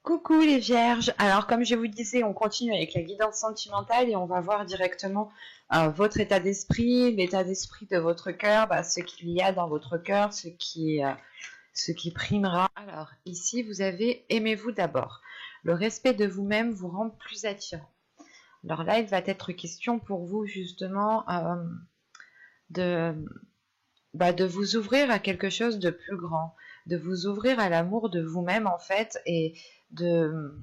Coucou les vierges, alors comme je vous disais, on continue avec la guidance sentimentale et on va voir directement votre état d'esprit, l'état d'esprit de votre cœur, ce qu'il y a dans votre cœur, ce qui primera. Alors ici vous avez aimez-vous d'abord. Le respect de vous-même vous rend plus attirant. Alors là il va être question pour vous justement de, de vous ouvrir à quelque chose de plus grand, de vous ouvrir à l'amour de vous-même en fait et de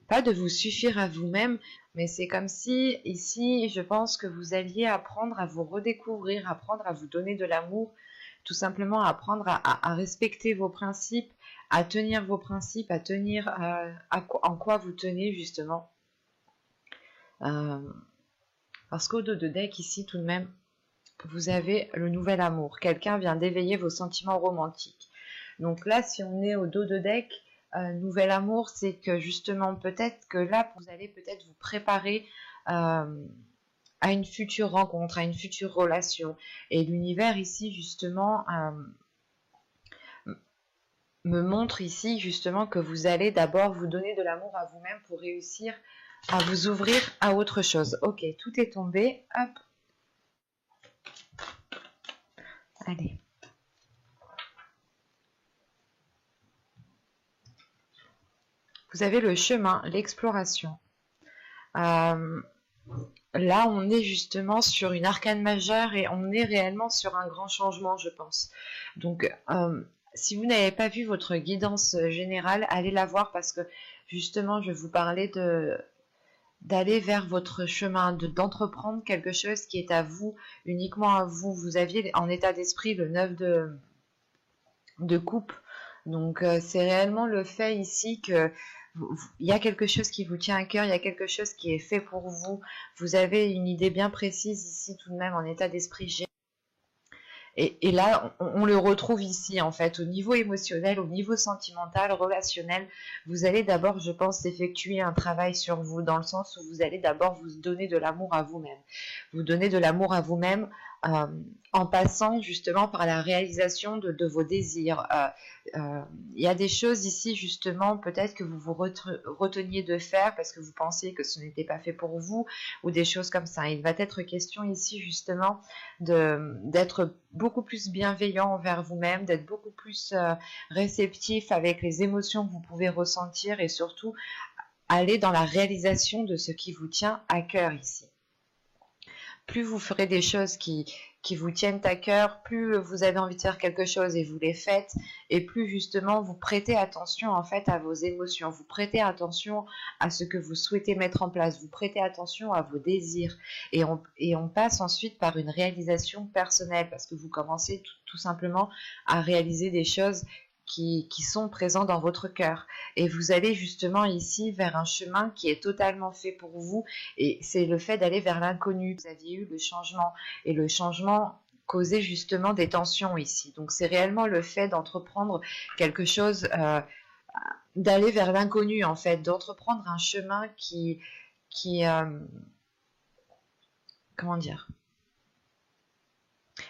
pas de vous suffire à vous-même, mais c'est comme si ici, je pense que vous alliez apprendre à vous redécouvrir, apprendre à vous donner de l'amour, tout simplement apprendre à respecter vos principes, à tenir vos principes, à tenir en quoi vous tenez justement. Parce qu'au dos de deck ici, tout de même, vous avez le nouvel amour. Quelqu'un vient d'éveiller vos sentiments romantiques. Donc là, si on est au dos de deck, nouvel amour, c'est que justement, peut-être que là, vous allez peut-être vous préparer à une future rencontre, à une future relation. Et l'univers ici, justement, me montre ici, justement, que vous allez d'abord vous donner de l'amour à vous-même pour réussir à vous ouvrir à autre chose. Ok, tout est tombé. Hop. Allez. Vous avez le chemin, l'exploration. Là, on est justement sur une arcane majeure et on est réellement sur un grand changement, je pense. Donc, si vous n'avez pas vu votre guidance générale, allez la voir parce que justement, je vais vous parler d'aller vers votre chemin, d'entreprendre quelque chose qui est à vous, uniquement à vous. Vous aviez en état d'esprit le 9 de coupe. Donc, c'est réellement le fait ici que il y a quelque chose qui vous tient à cœur, il y a quelque chose qui est fait pour vous. Vous avez une idée bien précise ici tout de même en état d'esprit. Et là, on le retrouve ici, en fait, au niveau émotionnel, au niveau sentimental, relationnel. Vous allez d'abord, je pense, effectuer un travail sur vous, dans le sens où vous allez d'abord vous donner de l'amour à vous-même. Vous donner de l'amour à vous-même en passant justement par la réalisation de vos désirs. Il y a des choses ici, justement, peut-être que vous vous reteniez de faire parce que vous pensiez que ce n'était pas fait pour vous, ou des choses comme ça. Il va être question ici, justement, d'être beaucoup plus bienveillant envers vous-même, d'être beaucoup plus réceptif avec les émotions que vous pouvez ressentir et surtout aller dans la réalisation de ce qui vous tient à cœur ici. Plus vous ferez des choses qui vous tiennent à cœur, plus vous avez envie de faire quelque chose et vous les faites, et plus justement vous prêtez attention en fait à vos émotions, vous prêtez attention à ce que vous souhaitez mettre en place, vous prêtez attention à vos désirs, et on passe ensuite par une réalisation personnelle, parce que vous commencez tout simplement à réaliser des choses qui sont présents dans votre cœur. Et vous allez justement ici vers un chemin qui est totalement fait pour vous, et c'est le fait d'aller vers l'inconnu. Vous aviez eu le changement, et le changement causait justement des tensions ici. Donc c'est réellement le fait d'entreprendre quelque chose, d'aller vers l'inconnu en fait, d'entreprendre un chemin qui comment dire,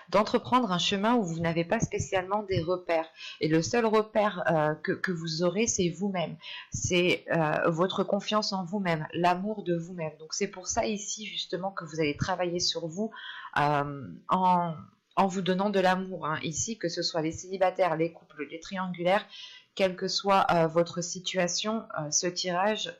d'entreprendre un chemin où vous n'avez pas spécialement des repères. Et le seul repère que vous aurez, c'est vous-même. C'est votre confiance en vous-même, l'amour de vous-même. Donc c'est pour ça ici justement que vous allez travailler sur vous en vous donnant de l'amour. Hein. Ici, que ce soit les célibataires, les couples, les triangulaires, quelle que soit votre situation, ce tirage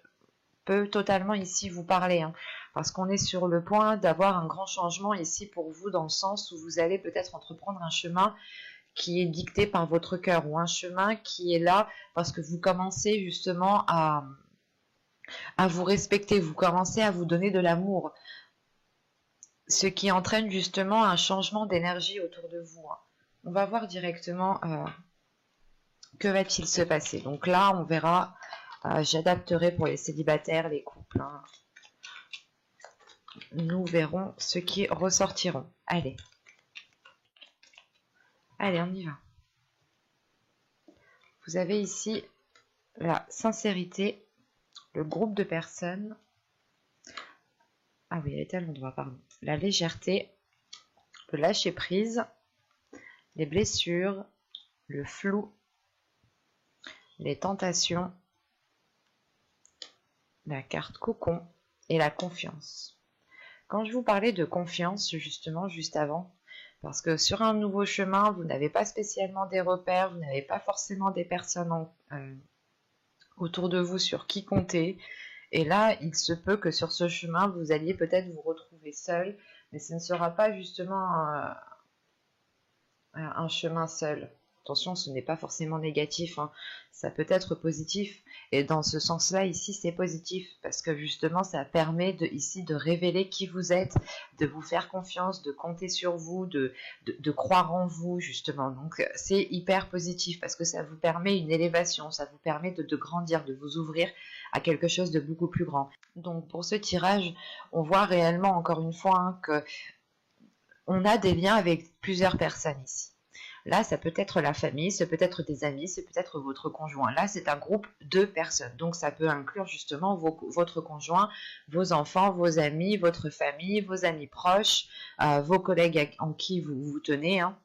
peut totalement ici vous parler, hein, parce qu'on est sur le point d'avoir un grand changement ici pour vous, dans le sens où vous allez peut-être entreprendre un chemin qui est dicté par votre cœur, ou un chemin qui est là parce que vous commencez justement à vous respecter, vous commencez à vous donner de l'amour, ce qui entraîne justement un changement d'énergie autour de vous. Hein. On va voir directement que va-t-il se passer. Donc là, on verra, j'adapterai pour les célibataires, les couples, hein. Nous verrons ce qui ressortiront. Allez. Allez, on y va. Vous avez ici la sincérité, le groupe de personnes. Ah oui, elle est à l'endroit, pardon. La légèreté, le lâcher prise, les blessures, le flou, les tentations, la carte cocon et la confiance. Quand je vous parlais de confiance, justement, juste avant, parce que sur un nouveau chemin, vous n'avez pas spécialement des repères, vous n'avez pas forcément des personnes autour de vous sur qui compter. Et là, il se peut que sur ce chemin, vous alliez peut-être vous retrouver seul, mais ce ne sera pas justement un chemin seul. Attention, ce n'est pas forcément négatif, hein. Ça peut être positif. Et dans ce sens-là, ici, c'est positif, parce que justement, ça permet ici de révéler qui vous êtes, de vous faire confiance, de compter sur vous, de croire en vous, justement. Donc, c'est hyper positif, parce que ça vous permet une élévation, ça vous permet de grandir, de vous ouvrir à quelque chose de beaucoup plus grand. Donc, pour ce tirage, on voit réellement, encore une fois, hein, que on a des liens avec plusieurs personnes ici. Là, ça peut être la famille, ça peut être des amis, c'est peut-être votre conjoint. Là, c'est un groupe de personnes. Donc, ça peut inclure justement votre conjoint, vos enfants, vos amis, votre famille, vos amis proches, vos collègues en qui vous vous tenez. Hein.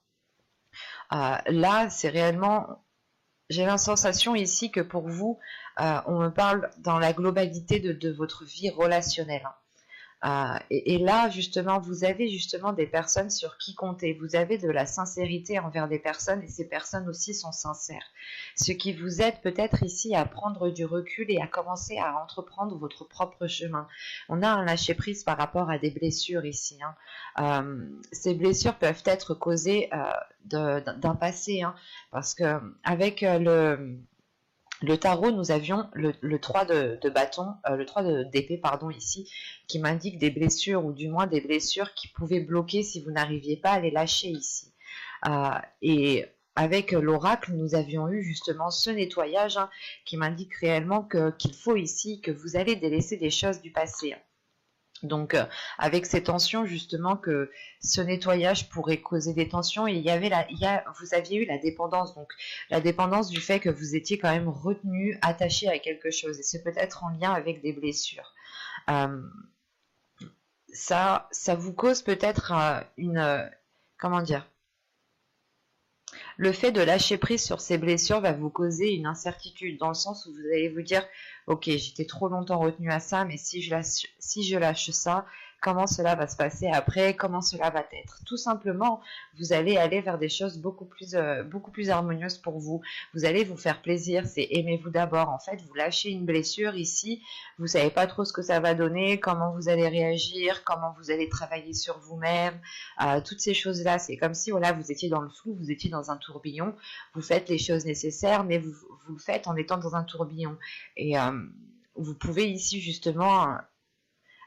Là, c'est réellement... J'ai la sensation ici que pour vous, on me parle dans la globalité de votre vie relationnelle. Hein. Et là, justement, vous avez justement des personnes sur qui compter. Vous avez de la sincérité envers des personnes et ces personnes aussi sont sincères. Ce qui vous aide peut-être ici à prendre du recul et à commencer à entreprendre votre propre chemin. On a un lâcher-prise par rapport à des blessures ici. Hein. Ces blessures peuvent être causées d'un passé. Hein, parce que avec le tarot, nous avions le 3 de bâton, le 3 d'épée, pardon, ici, qui m'indique des blessures, ou du moins des blessures qui pouvaient bloquer si vous n'arriviez pas à les lâcher ici. Et avec l'oracle, nous avions eu justement ce nettoyage hein, qui m'indique réellement qu'il faut ici que vous allez délaisser des choses du passé. Donc, avec ces tensions, justement, que ce nettoyage pourrait causer des tensions, et vous aviez eu la dépendance, donc la dépendance du fait que vous étiez quand même retenu, attaché à quelque chose, et c'est peut-être en lien avec des blessures. Ça vous cause peut-être comment dire, le fait de lâcher prise sur ces blessures va vous causer une incertitude, dans le sens où vous allez vous dire « Ok, j'étais trop longtemps retenu à ça, mais si je lâche ça, comment cela va se passer après, comment cela va être ?» Tout simplement, vous allez aller vers des choses beaucoup plus harmonieuses pour vous. Vous allez vous faire plaisir, c'est aimez-vous d'abord. En fait, vous lâchez une blessure ici, vous savez pas trop ce que ça va donner, comment vous allez réagir, comment vous allez travailler sur vous-même, toutes ces choses-là. C'est comme si voilà, vous étiez dans le flou, vous étiez dans un tourbillon, vous faites les choses nécessaires, mais vous le faites en étant dans un tourbillon. Et vous pouvez ici justement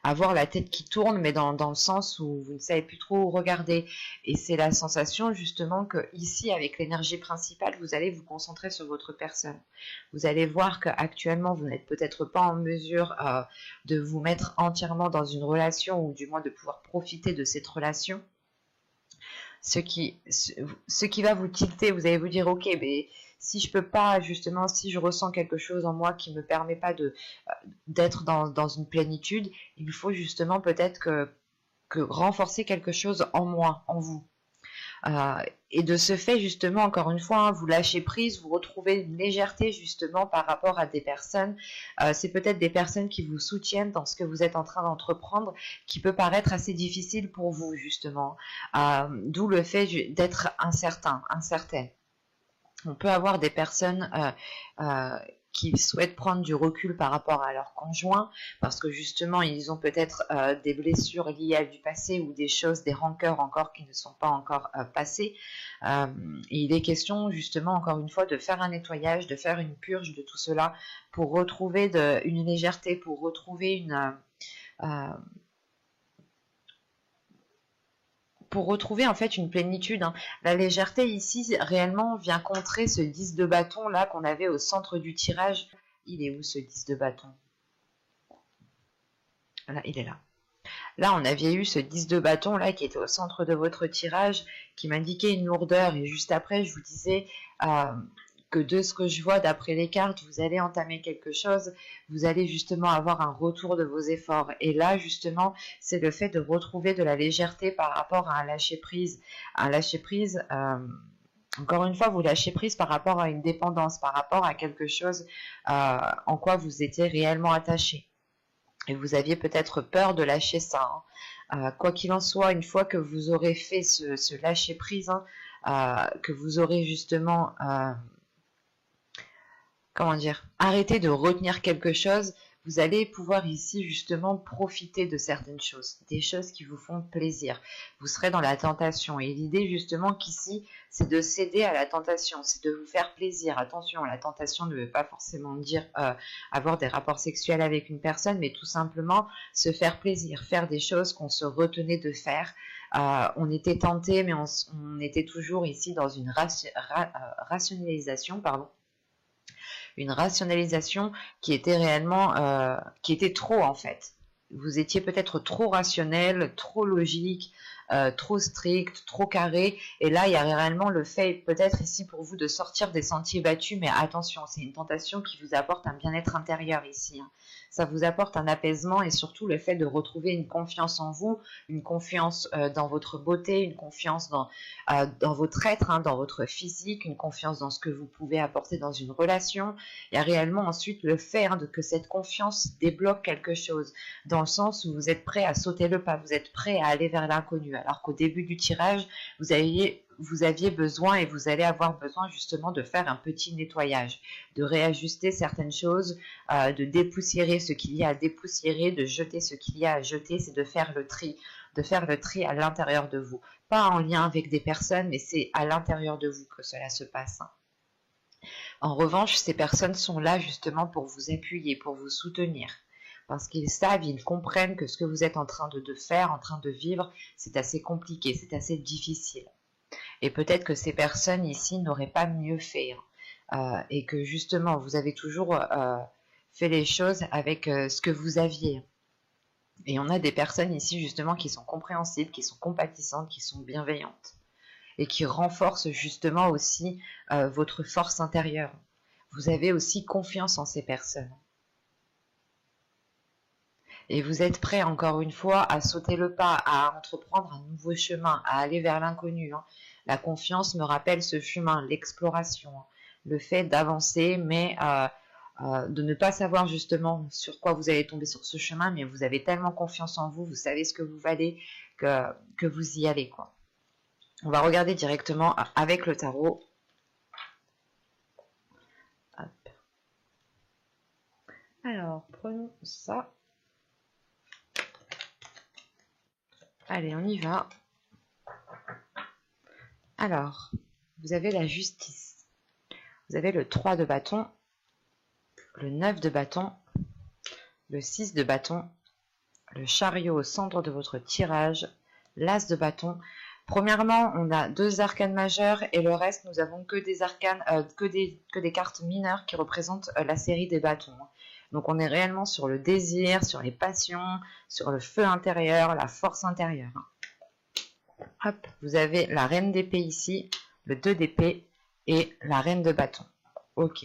avoir la tête qui tourne, mais dans le sens où vous ne savez plus trop où regarder. Et c'est la sensation justement que ici, avec l'énergie principale, vous allez vous concentrer sur votre personne. Vous allez voir qu'actuellement, vous n'êtes peut-être pas en mesure de vous mettre entièrement dans une relation, ou du moins de pouvoir profiter de cette relation. Ce qui va vous tilter, vous allez vous dire, ok, mais si je peux pas, justement, si je ressens quelque chose en moi qui ne me permet pas d'être dans une plénitude, il faut justement peut-être que renforcer quelque chose en moi, en vous. Et de ce fait, justement, encore une fois, hein, vous lâchez prise, vous retrouvez une légèreté justement par rapport à des personnes. C'est peut-être des personnes qui vous soutiennent dans ce que vous êtes en train d'entreprendre, qui peut paraître assez difficile pour vous, justement. D'où le fait d'être incertaine. On peut avoir des personnes qui souhaitent prendre du recul par rapport à leur conjoint, parce que justement ils ont peut-être des blessures liées à du passé, ou des choses, des rancœurs encore qui ne sont pas encore passées. Et il est question justement encore une fois de faire un nettoyage, de faire une purge de tout cela pour retrouver une légèreté, pour retrouver en fait une plénitude. Hein. La légèreté ici réellement vient contrer ce 10 de bâton là qu'on avait au centre du tirage. Il est où ce 10 de bâton? Là, il est là. Là, on avait eu ce 10 de bâton là qui était au centre de votre tirage, qui m'indiquait une lourdeur, et juste après je vous disais que de ce que je vois d'après les cartes, vous allez entamer quelque chose, vous allez justement avoir un retour de vos efforts. Et là, justement, c'est le fait de retrouver de la légèreté par rapport à un lâcher-prise. Un lâcher-prise, encore une fois, vous lâchez prise par rapport à une dépendance, par rapport à quelque chose en quoi vous étiez réellement attaché. Et vous aviez peut-être peur de lâcher ça, hein. Quoi qu'il en soit, une fois que vous aurez fait ce lâcher prise, hein, que vous aurez justement comment dire, arrêter de retenir quelque chose, vous allez pouvoir ici justement profiter de certaines choses, des choses qui vous font plaisir. Vous serez dans la tentation et l'idée justement qu'ici, c'est de céder à la tentation, c'est de vous faire plaisir. Attention, la tentation ne veut pas forcément dire avoir des rapports sexuels avec une personne, mais tout simplement se faire plaisir, faire des choses qu'on se retenait de faire. On était tenté, mais on était toujours ici dans une rationalisation, pardon. Une rationalisation qui était réellement, qui était trop en fait. Vous étiez peut-être trop rationnel, trop logique, trop strict, trop carré. Et là, il y a réellement le fait peut-être ici pour vous de sortir des sentiers battus, mais attention, c'est une tentation qui vous apporte un bien-être intérieur ici, hein. Ça vous apporte un apaisement et surtout le fait de retrouver une confiance en vous, une confiance dans votre beauté, une confiance dans votre être, hein, dans votre physique, une confiance dans ce que vous pouvez apporter dans une relation. Il y a réellement ensuite le fait que cette confiance débloque quelque chose, dans le sens où vous êtes prêt à sauter le pas, vous êtes prêt à aller vers l'inconnu, alors qu'au début du tirage, vous aviez besoin et vous allez avoir besoin justement de faire un petit nettoyage, de réajuster certaines choses, de dépoussiérer ce qu'il y a à dépoussiérer, de jeter ce qu'il y a à jeter, c'est de faire le tri à l'intérieur de vous. Pas en lien avec des personnes, mais c'est à l'intérieur de vous que cela se passe, hein. En revanche, ces personnes sont là justement pour vous appuyer, pour vous soutenir. Parce qu'ils savent, ils comprennent que ce que vous êtes en train de faire, en train de vivre, c'est assez compliqué, c'est assez difficile. Et peut-être que ces personnes ici n'auraient pas mieux fait, hein. Et que justement, vous avez toujours fait les choses avec ce que vous aviez. Et on a des personnes ici justement qui sont compréhensibles, qui sont compatissantes, qui sont bienveillantes. Et qui renforcent justement aussi votre force intérieure. Vous avez aussi confiance en ces personnes. Et vous êtes prêt, encore une fois, à sauter le pas, à entreprendre un nouveau chemin, à aller vers l'inconnu, hein. La confiance me rappelle ce chemin, l'exploration, hein. Le fait d'avancer, mais de ne pas savoir justement sur quoi vous allez tomber sur ce chemin, mais vous avez tellement confiance en vous, vous savez ce que vous valez, que vous y allez, quoi. On va regarder directement avec le tarot. Hop. Alors, prenons ça. Allez, on y va. Alors, vous avez la justice. Vous avez le 3 de bâton, le 9 de bâton, le 6 de bâton, le chariot au centre de votre tirage, l'as de bâton. Premièrement, on a 2 arcanes majeures et le reste, nous avons que des arcanes, que des cartes mineures qui représentent la série des bâtons. Donc on est réellement sur le désir, sur les passions, sur le feu intérieur, la force intérieure. Hop, vous avez la reine d'épée ici, le 2 d'épée et la reine de bâton. Ok.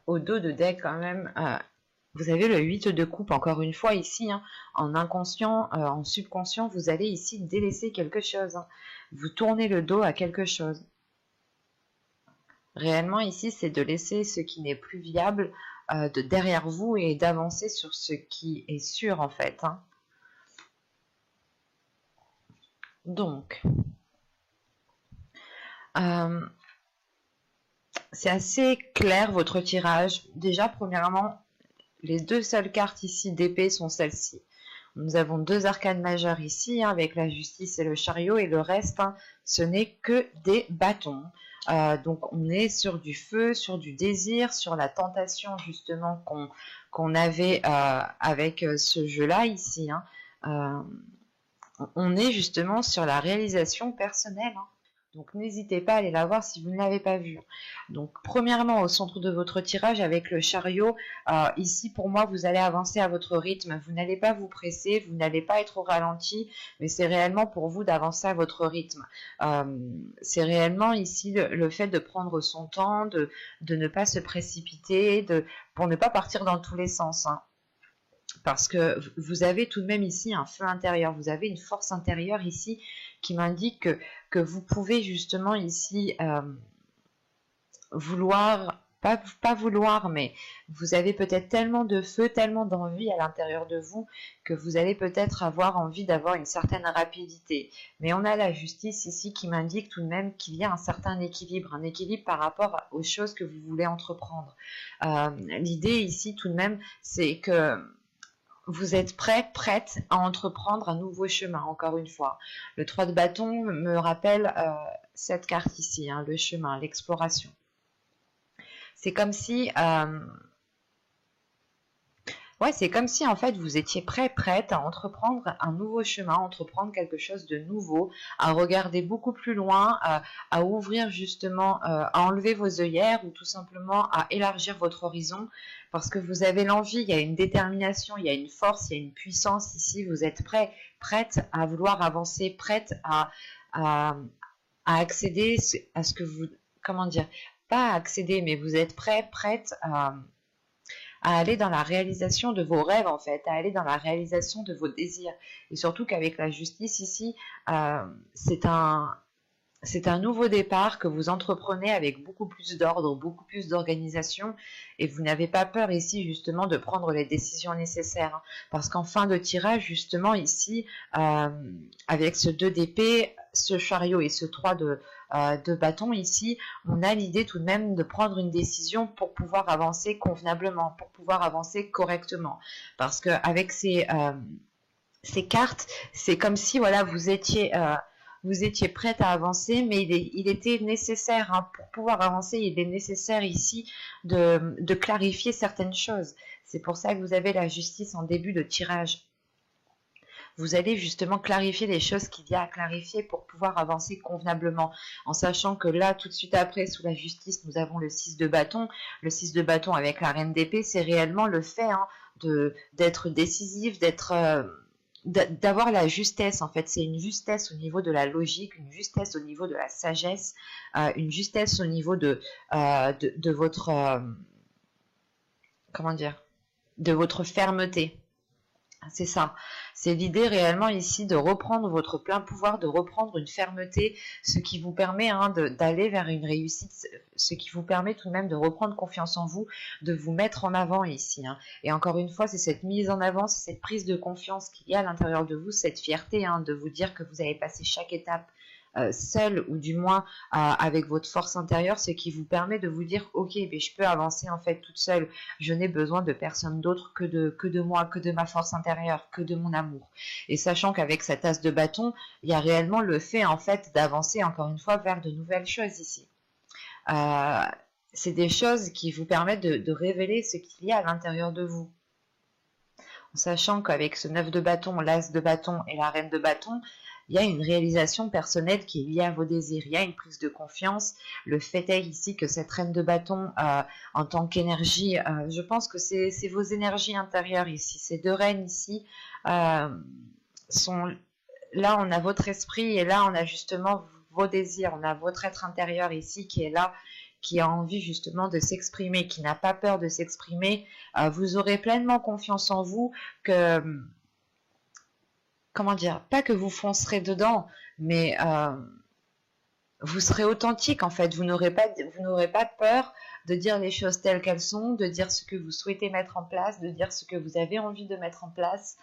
Au dos de deck quand même, vous avez le 8 de coupe, encore une fois ici, hein, en inconscient, en subconscient, vous allez ici délaisser quelque chose, hein. Vous tournez le dos à quelque chose. Réellement ici, c'est de laisser ce qui n'est plus viable de derrière vous et d'avancer sur ce qui est sûr en fait, hein. Donc, c'est assez clair votre tirage. Déjà, premièrement, les 2 seules cartes ici d'épée sont celles-ci. Nous avons 2 arcanes majeures ici, hein, avec la justice et le chariot, et le reste, hein, ce n'est que des bâtons. Donc on est sur du feu, sur du désir, sur la tentation justement qu'on avait avec ce jeu-là ici, hein. On est justement sur la réalisation personnelle, hein. Donc n'hésitez pas à aller la voir si vous ne l'avez pas vue. Donc premièrement au centre de votre tirage avec le chariot, ici pour moi vous allez avancer à votre rythme, vous n'allez pas vous presser, vous n'allez pas être au ralenti, mais c'est réellement pour vous d'avancer à votre rythme. C'est réellement ici le fait de prendre son temps, de ne pas se précipiter, pour ne pas partir dans tous les sens, hein. Parce que vous avez tout de même ici un feu intérieur, vous avez une force intérieure ici qui m'indique que vous pouvez justement ici vouloir pas vouloir, mais vous avez peut-être tellement de feu, tellement d'envie à l'intérieur de vous que vous allez peut-être avoir envie d'avoir une certaine rapidité. Mais on a la justice ici qui m'indique tout de même qu'il y a un certain équilibre, un équilibre par rapport aux choses que vous voulez entreprendre. L'idée ici tout de même, c'est que vous êtes prête à entreprendre un nouveau chemin, encore une fois. Le 3 de bâton me rappelle cette carte ici, hein, le chemin, l'exploration. C'est comme si... c'est comme si en fait vous étiez prête à entreprendre un nouveau chemin, à entreprendre quelque chose de nouveau, à regarder beaucoup plus loin, à ouvrir justement, à enlever vos œillères ou tout simplement à élargir votre horizon parce que vous avez l'envie, il y a une détermination, il y a une force, il y a une puissance ici, vous êtes prête à vouloir avancer, prête à accéder à ce que vous, comment dire, pas à accéder, mais vous êtes prête à aller dans la réalisation de vos rêves en fait, à aller dans la réalisation de vos désirs. Et surtout qu'avec la justice ici, c'est un nouveau départ que vous entreprenez avec beaucoup plus d'ordre, beaucoup plus d'organisation et vous n'avez pas peur ici justement de prendre les décisions nécessaires. Parce qu'en fin de tirage justement ici, avec ce 2 d'épée, ce chariot et ce 3 de bâton ici, on a l'idée tout de même de prendre une décision pour pouvoir avancer convenablement, pour pouvoir avancer correctement. Parce qu'avec ces cartes, c'est comme si voilà, vous étiez prête à avancer, mais il était nécessaire, hein, pour pouvoir avancer, il est nécessaire ici de clarifier certaines choses. C'est pour ça que vous avez la justice en début de tirage. Vous allez justement clarifier les choses qu'il y a à clarifier pour pouvoir avancer convenablement, en sachant que là, tout de suite après, sous la justice, nous avons le 6 de bâton. Le 6 de bâton avec la reine d'épée, c'est réellement le fait, hein, d'être décisif, d'avoir la justesse. En fait, c'est une justesse au niveau de la logique, une justesse au niveau de la sagesse, une justesse au niveau de votre comment dire, de votre fermeté. C'est ça, c'est l'idée réellement ici de reprendre votre plein pouvoir, de reprendre une fermeté, ce qui vous permet, hein, d'aller vers une réussite, ce qui vous permet tout de même de reprendre confiance en vous, de vous mettre en avant ici, hein. Et encore une fois, c'est cette mise en avant, c'est cette prise de confiance qu'il y a à l'intérieur de vous, cette fierté, hein, de vous dire que vous avez passé chaque étape seul ou du moins avec votre force intérieure, ce qui vous permet de vous dire ok, mais je peux avancer en fait toute seule, je n'ai besoin de personne d'autre que de moi, que de ma force intérieure, que de mon amour. Et sachant qu'avec cette as de bâton, il y a réellement le fait en fait d'avancer encore une fois vers de nouvelles choses ici. C'est des choses qui vous permettent de révéler ce qu'il y a à l'intérieur de vous. En sachant qu'avec ce 9 de bâton, l'as de bâton et la reine de bâton, il y a une réalisation personnelle qui est liée à vos désirs, il y a une prise de confiance. Le fait est ici que cette reine de bâton, en tant qu'énergie, je pense que c'est vos énergies intérieures ici. Ces deux reines ici sont... Là, on a votre esprit et là, on a justement vos désirs, on a votre être intérieur ici qui est là, qui a envie justement de s'exprimer, qui n'a pas peur de s'exprimer. Vous aurez pleinement confiance en vous que... Comment dire, pas que vous foncerez dedans, mais vous serez authentique en fait, vous n'aurez pas peur de dire les choses telles qu'elles sont, de dire ce que vous souhaitez mettre en place, de dire ce que vous avez envie de mettre en place.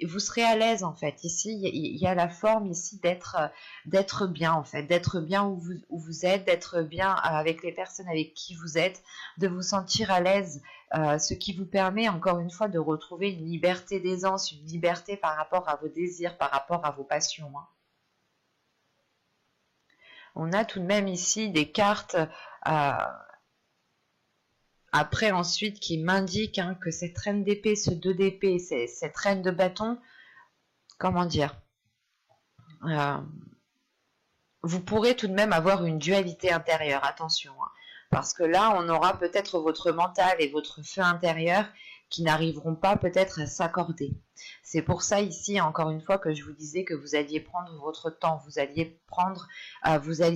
Vous serez à l'aise en fait. Ici, il y a la forme ici d'être bien en fait, d'être bien où vous êtes, d'être bien avec les personnes avec qui vous êtes, de vous sentir à l'aise, ce qui vous permet encore une fois de retrouver une liberté d'aisance, une liberté par rapport à vos désirs, par rapport à vos passions, hein. On a tout de même ici des cartes après ensuite qui m'indiquent, hein, que cette reine d'épée, ce 2 d'épée, cette reine de bâton, comment dire, vous pourrez tout de même avoir une dualité intérieure, attention, hein, parce que là on aura peut-être votre mental et votre feu intérieur qui n'arriveront pas peut-être à s'accorder. C'est pour ça ici, encore une fois, que je vous disais que vous alliez prendre votre temps, vous alliez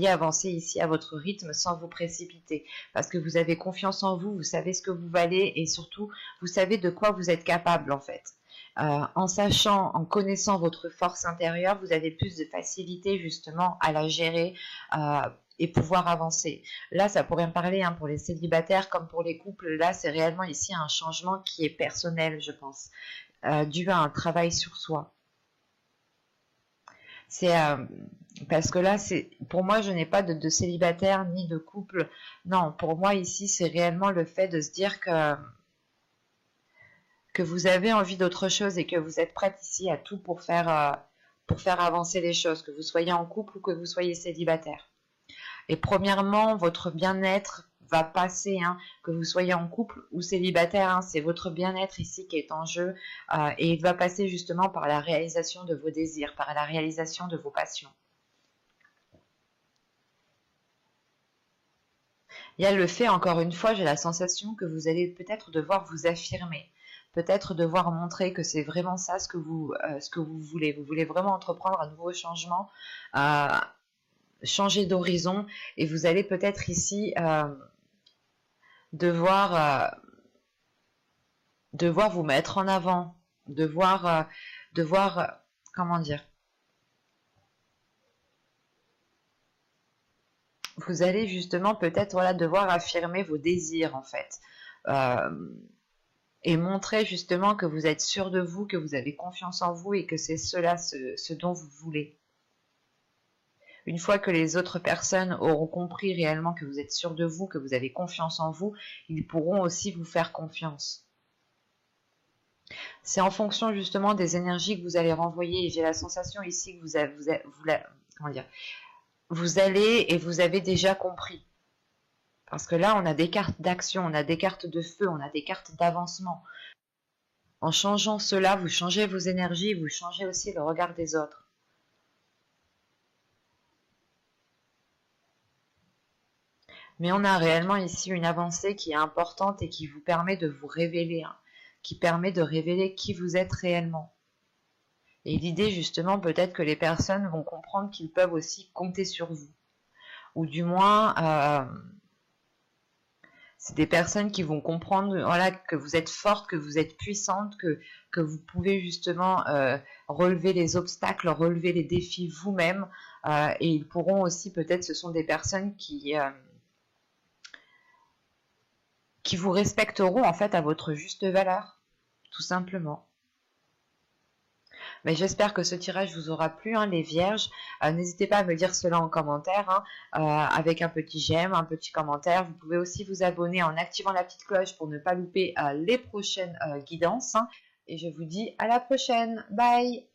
avancer ici à votre rythme sans vous précipiter, parce que vous avez confiance en vous, vous savez ce que vous valez et surtout, vous savez de quoi vous êtes capable en fait. En sachant, en connaissant votre force intérieure, vous avez plus de facilité justement à la gérer, et pouvoir avancer. Là, ça pourrait me parler hein, pour les célibataires comme pour les couples. Là, c'est réellement ici un changement qui est personnel, je pense, dû à un travail sur soi. C'est parce que là, c'est pour moi, je n'ai pas de célibataire ni de couple. Non, pour moi ici, c'est réellement le fait de se dire que vous avez envie d'autre chose et que vous êtes prête ici à tout pour faire avancer les choses, que vous soyez en couple ou que vous soyez célibataire. Et premièrement, votre bien-être va passer, hein, que vous soyez en couple ou célibataire, hein, c'est votre bien-être ici qui est en jeu et il va passer justement par la réalisation de vos désirs, par la réalisation de vos passions. Il y a le fait, encore une fois, j'ai la sensation que vous allez peut-être devoir vous affirmer, peut-être devoir montrer que c'est vraiment ça ce que vous voulez. Vous voulez vraiment entreprendre un nouveau changement, euh, changer d'horizon et vous allez peut-être ici devoir, devoir vous mettre en avant, devoir comment dire, vous allez justement peut-être voilà, devoir affirmer vos désirs en fait. Euh, et montrer justement que vous êtes sûr de vous, que vous avez confiance en vous et que c'est cela ce dont vous voulez. Une fois que les autres personnes auront compris réellement que vous êtes sûr de vous, que vous avez confiance en vous, ils pourront aussi vous faire confiance. C'est en fonction justement des énergies que vous allez renvoyer. Et j'ai la sensation ici que comment dire, vous allez et vous avez déjà compris. Parce que là, on a des cartes d'action, on a des cartes de feu, on a des cartes d'avancement. En changeant cela, vous changez vos énergies, vous changez aussi le regard des autres. Mais on a réellement ici une avancée qui est importante et qui vous permet de vous révéler, hein, qui permet de révéler qui vous êtes réellement. Et l'idée justement, peut-être que les personnes vont comprendre qu'ils peuvent aussi compter sur vous. Ou du moins, c'est des personnes qui vont comprendre voilà, que vous êtes forte, que vous êtes puissante, que vous pouvez justement relever les obstacles, relever les défis vous-même. Et ils pourront aussi, peut-être, ce sont des personnes qui vous respecteront en fait à votre juste valeur, tout simplement. Mais j'espère que ce tirage vous aura plu, hein, les vierges. N'hésitez pas à me dire cela en commentaire, hein, avec un petit j'aime, un petit commentaire. Vous pouvez aussi vous abonner en activant la petite cloche pour ne pas louper les prochaines guidances. Hein. Et je vous dis à la prochaine. Bye!